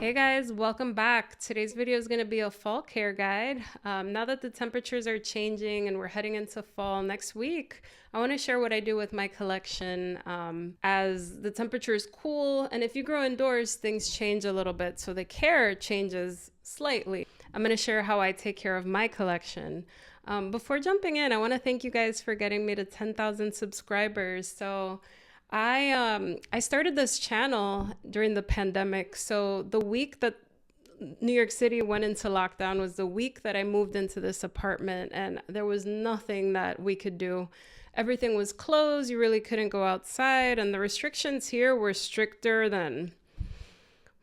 Hey guys, welcome back. Today's video is going to be a fall care guide. Now that the temperatures are changing and we're heading into fall next week, I want to share what I do with my collection as the temperature is cool. And if you grow indoors, things change a little bit, so the care changes slightly. I'm going to share how I take care of my collection. Before jumping in, I want to thank you guys for getting me to 10,000 subscribers. So I started this channel during the pandemic. So the week that New York City went into lockdown was the week that I moved into this apartment, and there was nothing that we could do. Everything was closed. You really couldn't go outside, and the restrictions here were stricter than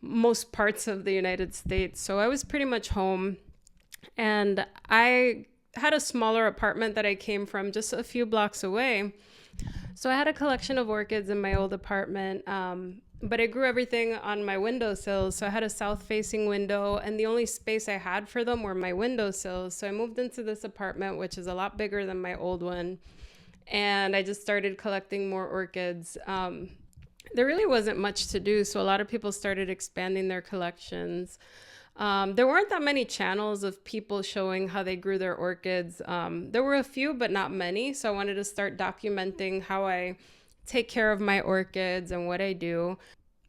most parts of the United States. So I was pretty much home, and I had a smaller apartment that I came from just a few blocks away. So I had a collection of orchids in my old apartment, but I grew everything on my windowsills. So I had a south-facing window, and the only space I had for them were my windowsills. So I moved into this apartment, which is a lot bigger than my old one, and I just started collecting more orchids. There really wasn't much to do, so a lot of people started expanding their collections. There weren't that many channels of people showing how they grew their orchids. There were a few, but not many. So I wanted to start documenting how I take care of my orchids and what I do.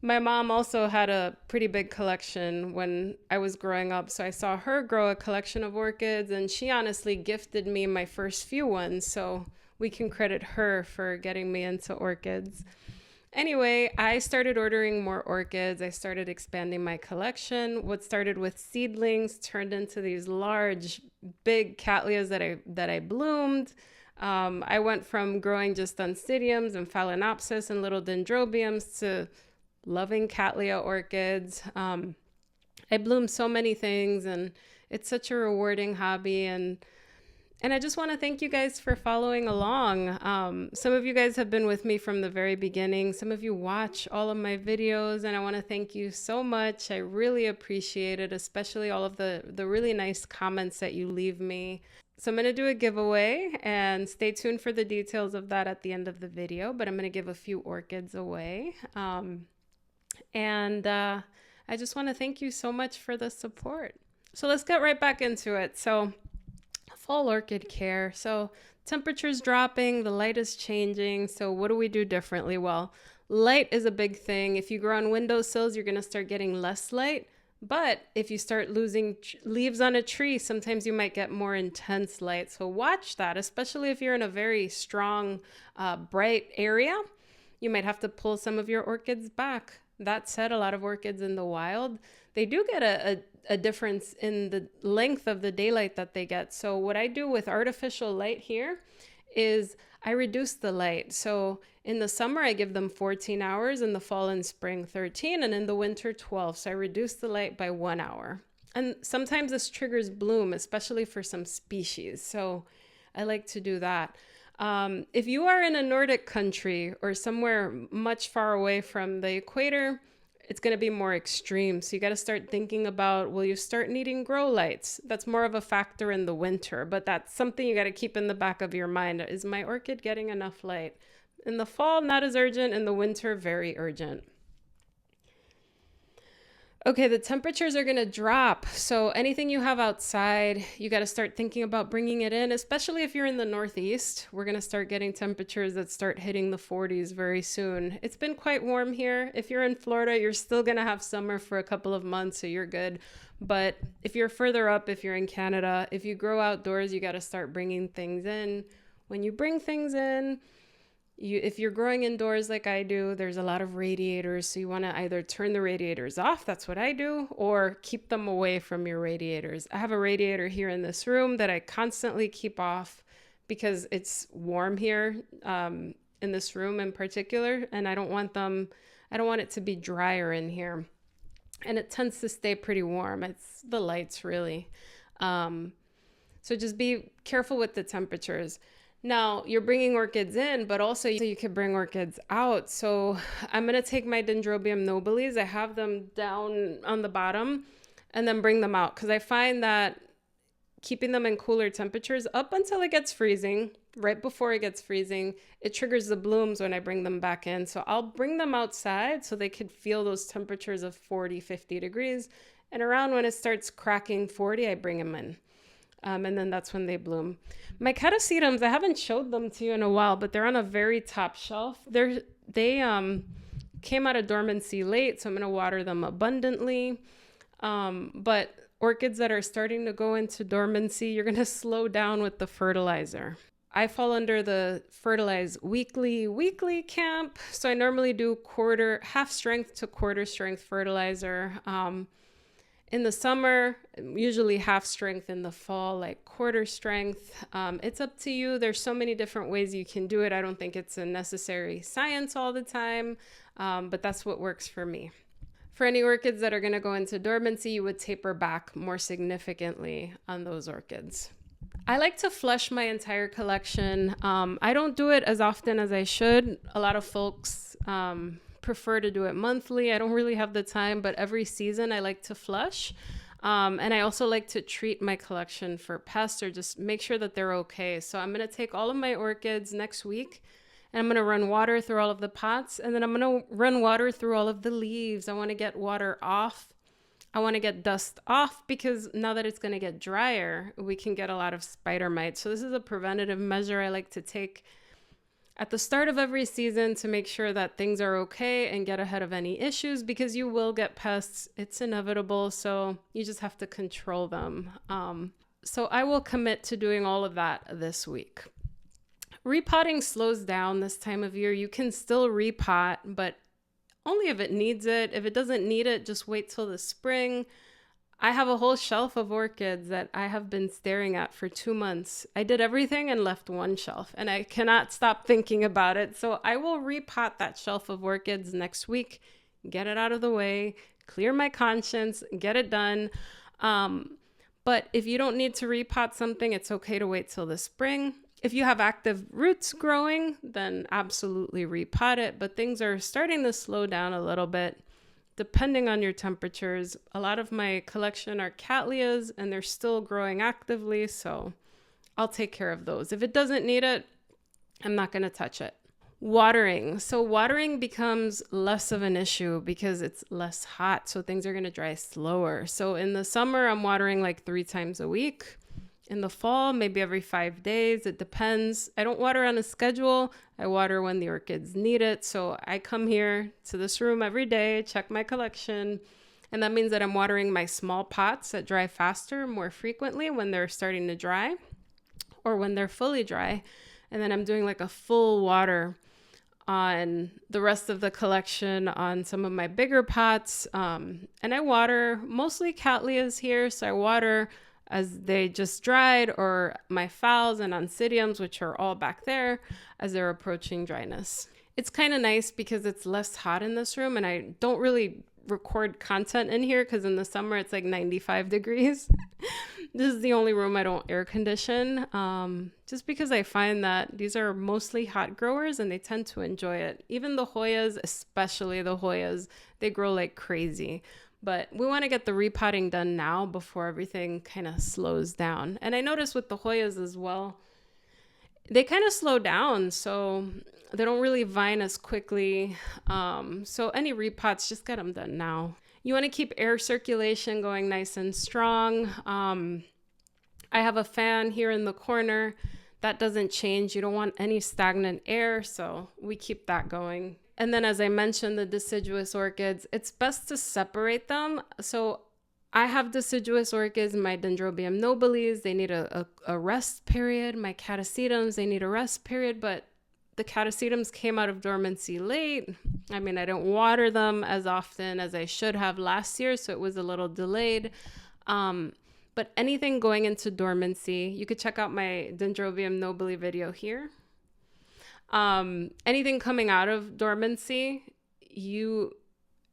My mom also had a pretty big collection when I was growing up. So I saw her grow a collection of orchids, and she honestly gifted me my first few ones. So we can credit her for getting me into orchids. Anyway, I started ordering more orchids. I started expanding my collection. What started with seedlings turned into these large, big cattleyas that I bloomed. I went from growing just oncidiums and phalaenopsis and little dendrobiums to loving Cattleya orchids. I bloom so many things, and it's such a rewarding hobby. And I just want to thank you guys for following along. Some of you guys have been with me from the very beginning. Some of you watch all of my videos, and I want to thank you so much. I really appreciate it, especially all of the really nice comments that you leave me. So I'm going to do a giveaway, and stay tuned for the details of that at the end of the video, but I'm going to give a few orchids away. I just want to thank you so much for the support. So let's get right back into it. So fall orchid care. So temperature's dropping, the light is changing. So what do we do differently? Well, light is a big thing. If you grow on windowsills, you're going to start getting less light. But if you start losing leaves on a tree, sometimes you might get more intense light. So watch that, especially if you're in a very strong, bright area. You might have to pull some of your orchids back. That said, a lot of orchids in the wild, they do get a difference in the length of the daylight that they get. So what I do with artificial light here is I reduce the light. So in the summer, I give them 14 hours, in the fall and spring 13, and in the winter 12. So I reduce the light by 1 hour. And sometimes this triggers bloom, especially for some species. So I like to do that. If you are in a Nordic country or somewhere much far away from the equator, it's going to be more extreme. So you got to start thinking about, will you start needing grow lights? That's more of a factor in the winter, but that's something you got to keep in the back of your mind. Is my orchid getting enough light? In the fall, not as urgent. In the winter, very urgent. Okay, the temperatures are going to drop. So anything you have outside, you got to start thinking about bringing it in, especially if you're in the Northeast. We're going to start getting temperatures that start hitting the 40s very soon. It's been quite warm here. If you're in Florida, you're still going to have summer for a couple of months, so you're good. But if you're further up, if you're in Canada, if you grow outdoors, you got to start bringing things in. When you bring things in, if you're growing indoors like I do, there's a lot of radiators. So you want to either turn the radiators off, that's what I do, or keep them away from your radiators. I have a radiator here in this room that I constantly keep off because it's warm here in this room in particular. And I don't want it to be drier in here. And it tends to stay pretty warm. It's the lights really. So just be careful with the temperatures. Now, you're bringing orchids in, but also you could bring orchids out. So I'm going to take my Dendrobium nobilis. I have them down on the bottom and then bring them out, because I find that keeping them in cooler temperatures up until it gets freezing, right before it gets freezing. It triggers the blooms when I bring them back in. So I'll bring them outside so they could feel those temperatures of 40, 50 degrees. And around when it starts cracking 40, I bring them in. And then that's when they bloom. My catasetums, I haven't showed them to you in a while, but they're on a very top shelf. They came out of dormancy late, so I'm going to water them abundantly. But orchids that are starting to go into dormancy, you're going to slow down with the fertilizer. I fall under the fertilize weekly camp. So I normally do half strength to quarter strength fertilizer. In the summer, usually half strength. In the fall, like quarter strength. It's up to you. There's so many different ways you can do it. I don't think it's a necessary science all the time, but that's what works for me. For any orchids that are going to go into dormancy, you would taper back more significantly on those orchids. I like to flush my entire collection. I don't do it as often as I should. A lot of folks prefer to do it monthly. I don't really have the time, but every season I like to flush. And I also like to treat my collection for pests or just make sure that they're okay. So I'm going to take all of my orchids next week and I'm going to run water through all of the pots, and then I'm going to run water through all of the leaves. I want to get water off. I want to get dust off because now that it's going to get drier, we can get a lot of spider mites. So this is a preventative measure I like to take at the start of every season to make sure that things are okay and get ahead of any issues, because you will get pests. It's inevitable. So you just have to control them. So I will commit to doing all of that this week. Repotting slows down this time of year. You can still repot, but only if it needs it. If it doesn't need it, just wait till the spring. I have a whole shelf of orchids that I have been staring at for 2 months. I did everything and left one shelf, and I cannot stop thinking about it. So I will repot that shelf of orchids next week, get it out of the way, clear my conscience, get it done. But if you don't need to repot something, it's okay to wait till the spring. If you have active roots growing, then absolutely repot it. But things are starting to slow down a little bit, depending on your temperatures. A lot of my collection are Cattleyas, and they're still growing actively, so I'll take care of those. If it doesn't need it, I'm not going to touch it. Watering. So watering becomes less of an issue because it's less hot, so things are going to dry slower. So in the summer, I'm watering like 3 times a week. In the fall, maybe every 5 days. It depends. I don't water on a schedule. I water when the orchids need it. So I come here to this room every day, check my collection. And that means that I'm watering my small pots that dry faster, more frequently when they're starting to dry or when they're fully dry. And then I'm doing like a full water on the rest of the collection on some of my bigger pots. And I water mostly Cattleyas here. So I water as they just dried, or my phals and oncidiums, which are all back there, as they're approaching dryness. It's kind of nice because it's less hot in this room, and I don't really record content in here because in the summer it's like 95 degrees. This is the only room I don't air condition, just because I find that these are mostly hot growers and they tend to enjoy it. Even the hoyas, especially the hoyas, they grow like crazy. But we want to get the repotting done now before everything kind of slows down. And I noticed with the hoyas as well, they kind of slow down, so they don't really vine as quickly. So any repots, just get them done now. You want to keep air circulation going nice and strong. I have a fan here in the corner. That doesn't change. You don't want any stagnant air, so we keep that going. And then, as I mentioned, the deciduous orchids, it's best to separate them. So I have deciduous orchids, my Dendrobium nobilis, they need a rest period. My catasetums, they need a rest period, but the catasetums came out of dormancy late. I mean, I don't water them as often as I should have last year, so it was a little delayed. But anything going into dormancy, you could check out my Dendrobium nobili video here. Anything coming out of dormancy,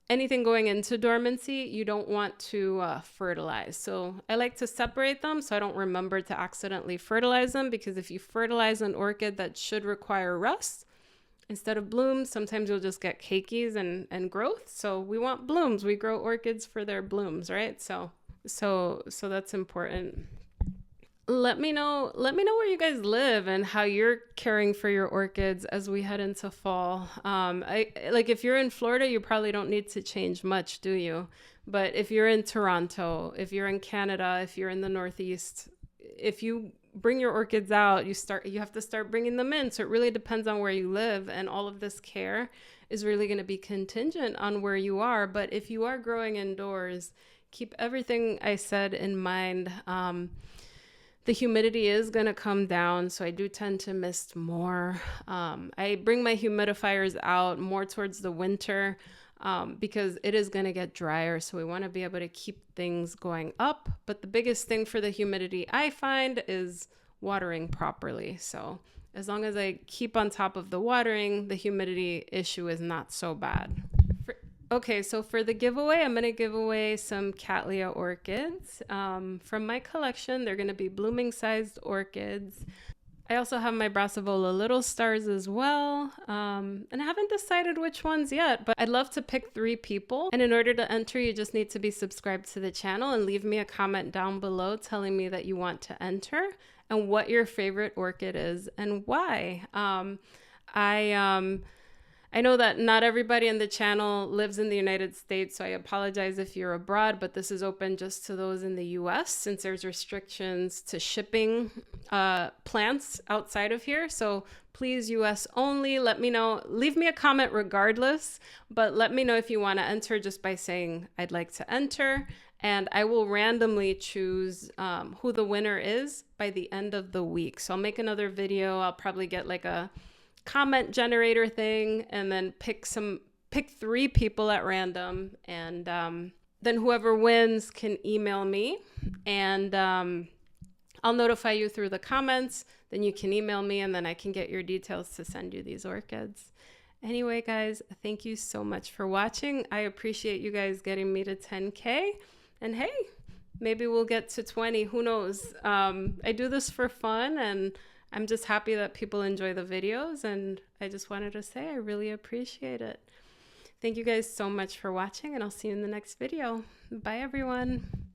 anything going into dormancy, you don't want to fertilize. So I like to separate them so I don't remember to accidentally fertilize them, because if you fertilize an orchid that should require rest instead of blooms, sometimes you'll just get cakeys and growth. So we want blooms. We grow orchids for their blooms, right? So that's important. Let me know where you guys live and how you're caring for your orchids as we head into fall. Like if you're in Florida, you probably don't need to change much, do you? But if you're in Toronto, if you're in Canada, if you're in the Northeast, if you bring your orchids out, you have to start bringing them in. So it really depends on where you live, and all of this care is really going to be contingent on where you are. But if you are growing indoors, keep everything I said in mind. The humidity is going to come down, so I do tend to mist more. I bring my humidifiers out more towards the winter because it is going to get drier, so we want to be able to keep things going up. But the biggest thing for the humidity I find is watering properly. So as long as I keep on top of the watering, the humidity issue is not so bad. Okay, so for the giveaway, I'm going to give away some Cattleya orchids from my collection. They're going to be blooming sized orchids. I also have my Brassavola Little Stars as well. And I haven't decided which ones yet, but I'd love to pick 3 people. And in order to enter, you just need to be subscribed to the channel and leave me a comment down below telling me that you want to enter and what your favorite orchid is and why. I know that not everybody in the channel lives in the United States, so I apologize if you're abroad, but this is open just to those in the US since there's restrictions to shipping plants outside of here. So please, US only. Let me know. Leave me a comment regardless, but let me know if you want to enter just by saying I'd like to enter, and I will randomly choose who the winner is by the end of the week. So I'll make another video. I'll probably get like a comment generator thing and then pick 3 people at random, and then whoever wins can email me, and I'll notify you through the comments. Then you can email me, and then I can get your details to send you these orchids. Anyway, guys, thank you so much for watching. I appreciate you guys getting me to 10K, and hey, maybe we'll get to 20. Who knows? I do this for fun, and I'm just happy that people enjoy the videos, and I just wanted to say I really appreciate it. Thank you guys so much for watching, and I'll see you in the next video. Bye, everyone.